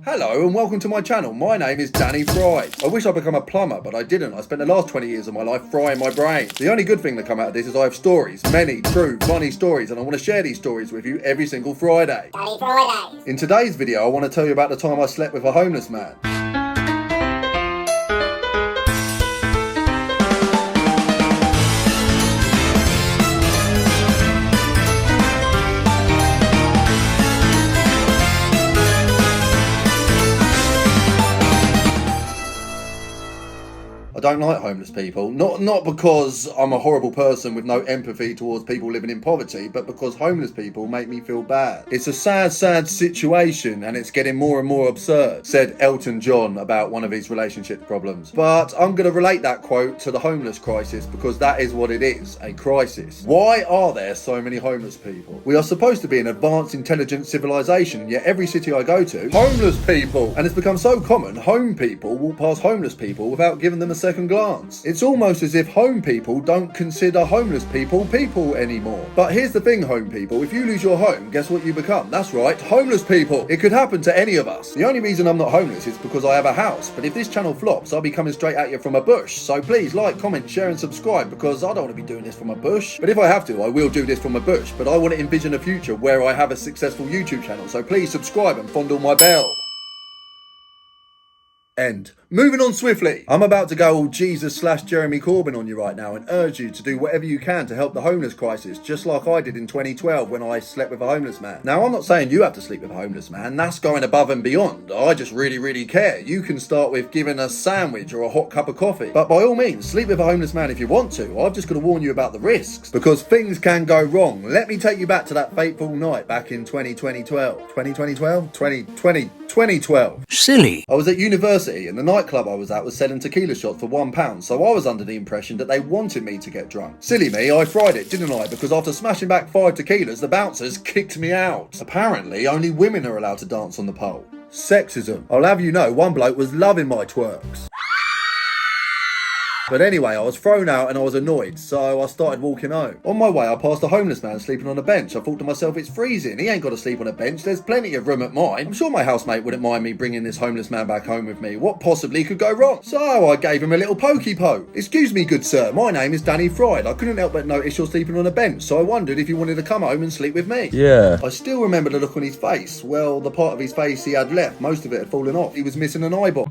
Hello and welcome to my channel. My name is Danny Fry. I wish I'd become a plumber, but I didn't. I spent the last 20 years of my life frying my brain. The only good thing that come out of this is I have stories. Many, true, funny stories, and I want to share these stories with you every single Friday. Danny Fridays. In today's video, I want to tell you about the time I slept with a homeless man. I don't like homeless people, not because I'm a horrible person with no empathy towards people living in poverty, but because homeless people make me feel bad. It's a sad situation and it's getting more and more absurd, said Elton John about one of his relationship problems. But I'm going to relate that quote to the homeless crisis because that is what it is, a crisis. Why are there so many homeless people? We are supposed to be an advanced, intelligent civilization, yet every city I go to, homeless people! And it's become so common, home people walk past homeless people without giving them a second glance. It's almost as if home people don't consider homeless people anymore. But here's the thing, home people, if you lose your home, guess what you become? That's right, homeless people. It could happen to any of us. The only reason I'm not homeless is because I have a house, but if this channel flops, I'll be coming straight at you from a bush. So please like, comment, share and subscribe because I don't want to be doing this from a bush. But if I have to, I will do this from a bush, but I want to envision a future where I have a successful YouTube channel, so please subscribe and fondle my bell. End. Moving on swiftly. I'm about to go all Jesus/Jeremy Corbyn on you right now and urge you to do whatever you can to help the homeless crisis, just like I did in 2012 when I slept with a homeless man. Now, I'm not saying you have to sleep with a homeless man. That's going above and beyond. I just really care. You can start with giving a sandwich or a hot cup of coffee. But by all means, sleep with a homeless man if you want to. I've just got to warn you about the risks because things can go wrong. Let me take you back to that fateful night back in 2012. Silly. I was at university and the nightclub I was at was selling tequila shots for £1, so I was under the impression that they wanted me to get drunk. Silly me, I fried it, didn't I? Because after smashing back 5 tequilas, the bouncers kicked me out. Apparently, only women are allowed to dance on the pole. Sexism. I'll have you know, one bloke was loving my twerks. But anyway, I was thrown out and I was annoyed, so I started walking home. On my way, I passed a homeless man sleeping on a bench. I thought to myself, it's freezing. He ain't got to sleep on a bench. There's plenty of room at mine. I'm sure my housemate wouldn't mind me bringing this homeless man back home with me. What possibly could go wrong? So I gave him a little pokey poke. Excuse me, good sir. My name is Danny Fried. I couldn't help but notice you're sleeping on a bench, so I wondered if you wanted to come home and sleep with me. Yeah. I still remember the look on his face. Well, the part of his face he had left, most of it had fallen off. He was missing an eyeball.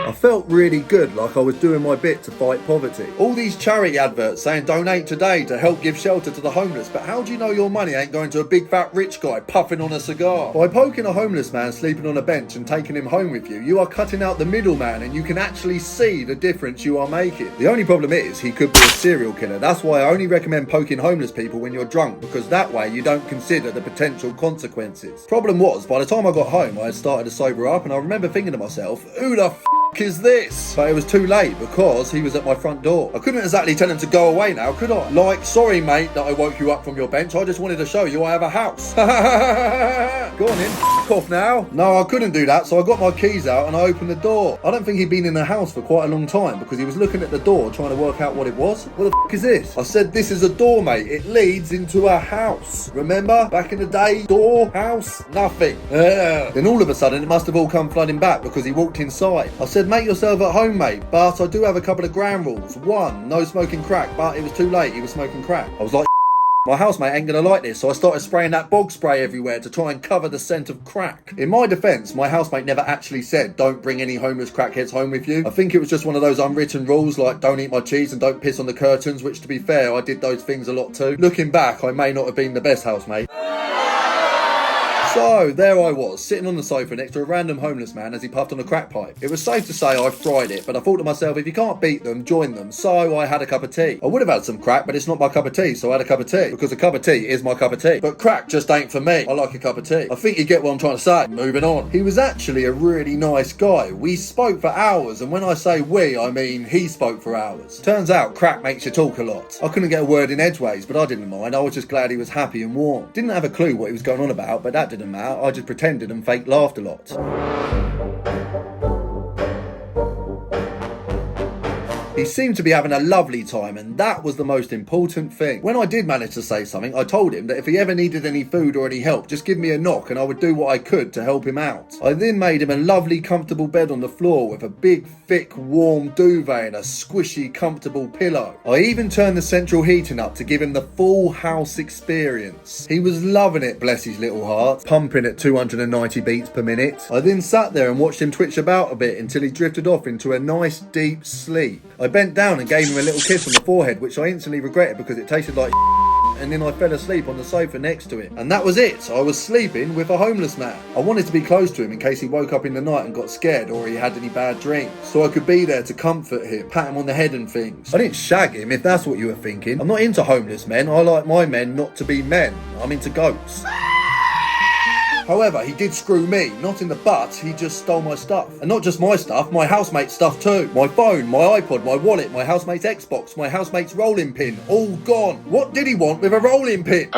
I felt really good, like I was doing my bit to fight poverty. All these charity adverts saying donate today to help give shelter to the homeless, but how do you know your money ain't going to a big fat rich guy puffing on a cigar? By poking a homeless man sleeping on a bench and taking him home with you, you are cutting out the middleman and you can actually see the difference you are making. The only problem is he could be a serial killer. That's why I only recommend poking homeless people when you're drunk, because that way you don't consider the potential consequences. Problem was, by the time I got home, I had started to sober up and I remember thinking to myself, who the is this? But it was too late because he was at my front door. I couldn't exactly tell him to go away now, could I? Like, sorry mate that I woke you up from your bench, I just wanted to show you I have a house. Go on in, off now. No, I couldn't do that, so I got my keys out and I opened the door. I don't think he'd been in the house for quite a long time because he was looking at the door trying to work out what it was. What the is this? I said, this is a door, mate. It leads into a house. Remember? Back in the day, door, house, nothing. Then all of a sudden it must have all come flooding back because he walked inside. I said, make yourself at home, mate, but I do have a couple of ground rules. 1, no smoking crack, but it was too late, he was smoking crack. I was like, my housemate ain't gonna like this, so I started spraying that bog spray everywhere to try and cover the scent of crack. In my defence, my housemate never actually said, don't bring any homeless crackheads home with you. I think it was just one of those unwritten rules like don't eat my cheese and don't piss on the curtains, which to be fair, I did those things a lot too. Looking back, I may not have been the best housemate. So, there I was, sitting on the sofa next to a random homeless man as he puffed on a crack pipe. It was safe to say I fried it, but I thought to myself, if you can't beat them, join them. So I had a cup of tea. I would have had some crack, but it's not my cup of tea, so I had a cup of tea. Because a cup of tea is my cup of tea. But crack just ain't for me. I like a cup of tea. I think you get what I'm trying to say. Moving on. He was actually a really nice guy. We spoke for hours, and when I say we, I mean he spoke for hours. Turns out crack makes you talk a lot. I couldn't get a word in edgeways, but I didn't mind. I was just glad he was happy and warm. Didn't have a clue what he was going on about, but that didn't matter. I just pretended and fake laughed a lot. He seemed to be having a lovely time, and that was the most important thing. When I did manage to say something, I told him that if he ever needed any food or any help, just give me a knock and I would do what I could to help him out. I then made him a lovely comfortable bed on the floor with a big thick warm duvet and a squishy comfortable pillow. I even turned the central heating up to give him the full house experience. He was loving it, bless his little heart, pumping at 290 beats per minute. I then sat there and watched him twitch about a bit until he drifted off into a nice deep sleep. I bent down and gave him a little kiss on the forehead, which I instantly regretted because it tasted like and then I fell asleep on the sofa next to him. And that was it. I was sleeping with a homeless man. I wanted to be close to him in case he woke up in the night and got scared or he had any bad dreams, so I could be there to comfort him, pat him on the head and things. I didn't shag him, if that's what you were thinking. I'm not into homeless men. I like my men not to be men. I'm into goats. However, he did screw me, not in the butt, he just stole my stuff. And not just my stuff, my housemate's stuff too. My phone, my iPod, my wallet, my housemate's Xbox, my housemate's rolling pin, all gone. What did he want with a rolling pin?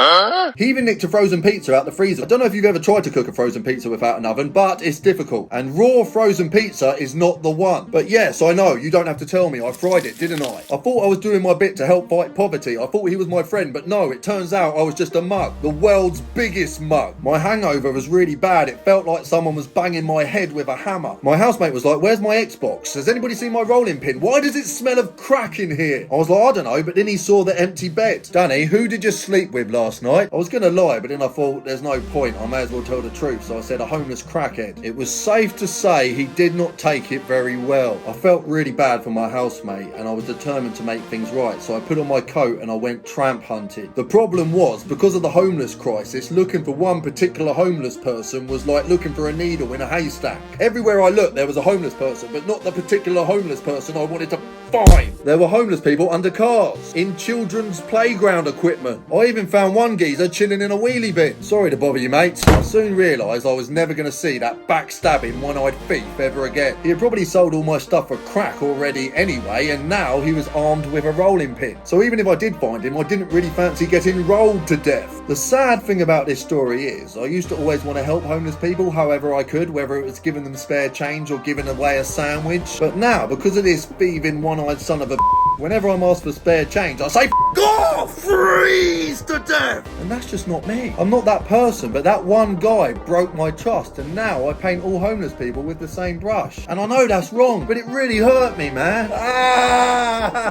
He even nicked a frozen pizza out the freezer. I don't know if you've ever tried to cook a frozen pizza without an oven, but it's difficult. And raw frozen pizza is not the one. But yes, I know, you don't have to tell me, I fried it, didn't I? I thought I was doing my bit to help fight poverty. I thought he was my friend, but no, it turns out I was just a mug. The world's biggest mug. My hangover was really bad. It felt like someone was banging my head with a hammer. My housemate was like, where's my Xbox? Has anybody seen my rolling pin? Why does it smell of crack in here? I was like, I don't know, but then he saw the empty bed. Danny, who did you sleep with last night? I was gonna lie, but then I thought there's no point. I may as well tell the truth. So I said a homeless crackhead. It was safe to say he did not take it very well. I felt really bad for my housemate and I was determined to make things right. So I put on my coat and I went tramp hunting. The problem was, because of the homeless crisis, looking for one particular homeless person was like looking for a needle in a haystack. Everywhere I looked there was a homeless person, but not the particular homeless person I wanted to find. There were homeless people under cars, in children's playground equipment. I even found one geezer chilling in a wheelie bin. Sorry to bother you, mates. I soon realised I was never going to see that backstabbing one-eyed thief ever again. He had probably sold all my stuff for crack already anyway, and now he was armed with a rolling pin. So even if I did find him, I didn't really fancy getting rolled to death. The sad thing about this story is, I used to always want to help homeless people however I could, whether it was giving them spare change or giving away a sandwich. But now, because of this thieving one-eyed son of a whenever I'm asked for spare change, I say, F off! Freeze to death! And that's just not me. I'm not that person, but that one guy broke my trust, and now I paint all homeless people with the same brush. And I know that's wrong, but it really hurt me, man. Ah!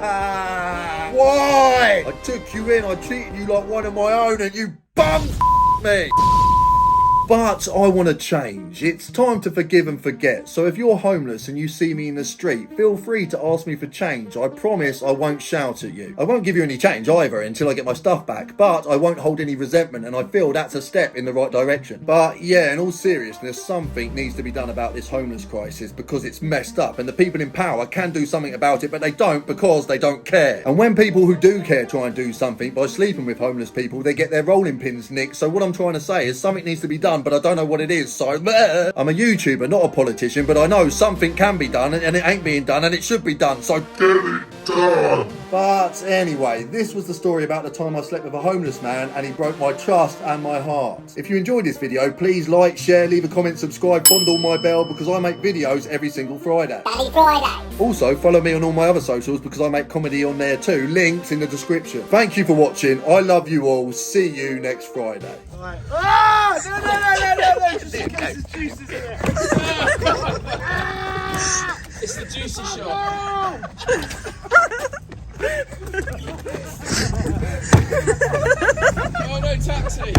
Why? I took you in, I treated you like one of my own, and you bum me. But I want to change. It's time to forgive and forget. So if you're homeless and you see me in the street, feel free to ask me for change. I promise I won't shout at you. I won't give you any change either until I get my stuff back, but I won't hold any resentment, and I feel that's a step in the right direction. But yeah, in all seriousness, something needs to be done about this homeless crisis because it's messed up, and the people in power can do something about it, but they don't because they don't care. And when people who do care try and do something by sleeping with homeless people, they get their rolling pins nicked. So what I'm trying to say is something needs to be done, but I don't know what it is, so I'm a YouTuber, not a politician, but I know something can be done and it ain't being done and it should be done, so get it done. But anyway, this was the story about the time I slept with a homeless man and he broke my trust and my heart. If you enjoyed this video, please like, share, leave a comment, subscribe, fondle my bell because I make videos every single Friday. Also, follow me on all my other socials because I make comedy on there too. Links in the description. Thank you for watching. I love you all. See you next Friday. Right. Ah! No, just in case there's juices in it. It's the juicy shot. Oh no, taxi!